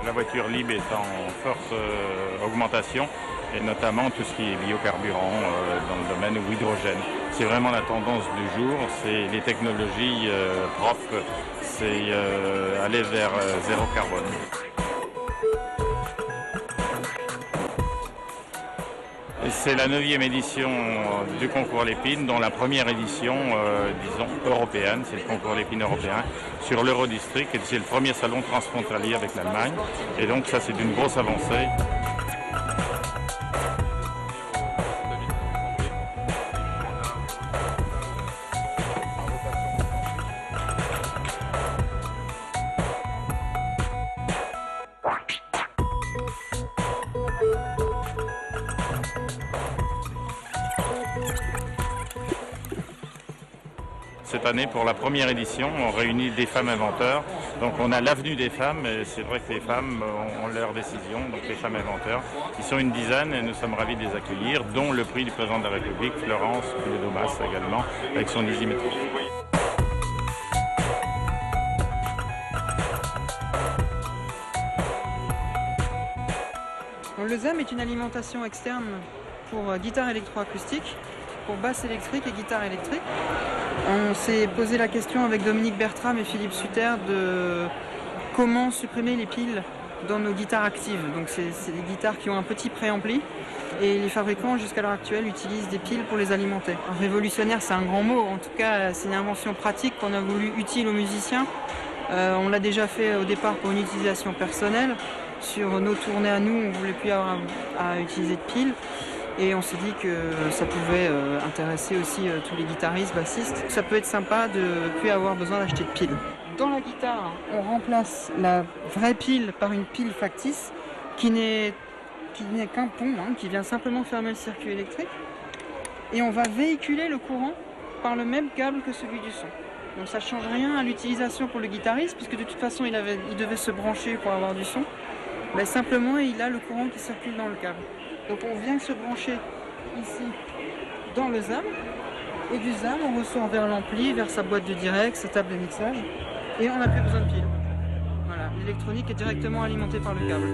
la voiture libre est en forte augmentation, et notamment tout ce qui est biocarburant dans le domaine ou hydrogène. C'est vraiment la tendance du jour, c'est les technologies propres, c'est aller vers zéro carbone. C'est la 9e édition du concours Lépine, dont la première édition, disons, européenne, c'est le concours Lépine européen, sur l'Eurodistrict, et c'est le premier salon transfrontalier avec l'Allemagne. Et donc ça, c'est une grosse avancée. Cette année, pour la première édition, on réunit des femmes inventeurs. Donc on a l'avenue des femmes, et c'est vrai que les femmes ont leur décision, donc les femmes inventeurs. Ils sont une dizaine et nous sommes ravis de les accueillir, dont le prix du président de la République, Florence Kulle-Domas également, avec son Easy Metro. Le ZEM est une alimentation externe pour guitare électroacoustique, pour basse électrique et guitare électrique. On s'est posé la question avec Dominique Bertram et Philippe Sutter de comment supprimer les piles dans nos guitares actives. Donc c'est des guitares qui ont un petit préampli et les fabricants jusqu'à l'heure actuelle utilisent des piles pour les alimenter. Révolutionnaire, c'est un grand mot, en tout cas c'est une invention pratique qu'on a voulu utile aux musiciens. On l'a déjà fait au départ pour une utilisation personnelle. Sur nos tournées à nous, on ne voulait plus avoir à utiliser de piles. Et on s'est dit que ça pouvait intéresser aussi tous les guitaristes, bassistes. Ça peut être sympa de ne plus avoir besoin d'acheter de piles. Dans la guitare, on remplace la vraie pile par une pile factice qui n'est qu'un pont, qui vient simplement fermer le circuit électrique. Et on va véhiculer le courant par le même câble que celui du son. Donc ça ne change rien à l'utilisation pour le guitariste, puisque de toute façon il devait se brancher pour avoir du son. Mais simplement il a le courant qui circule dans le câble. Donc on vient se brancher ici dans le ZAM, et du ZAM on ressort vers l'ampli, vers sa boîte de direct, sa table de mixage, et on n'a plus besoin de piles. Voilà, l'électronique est directement alimentée par le câble.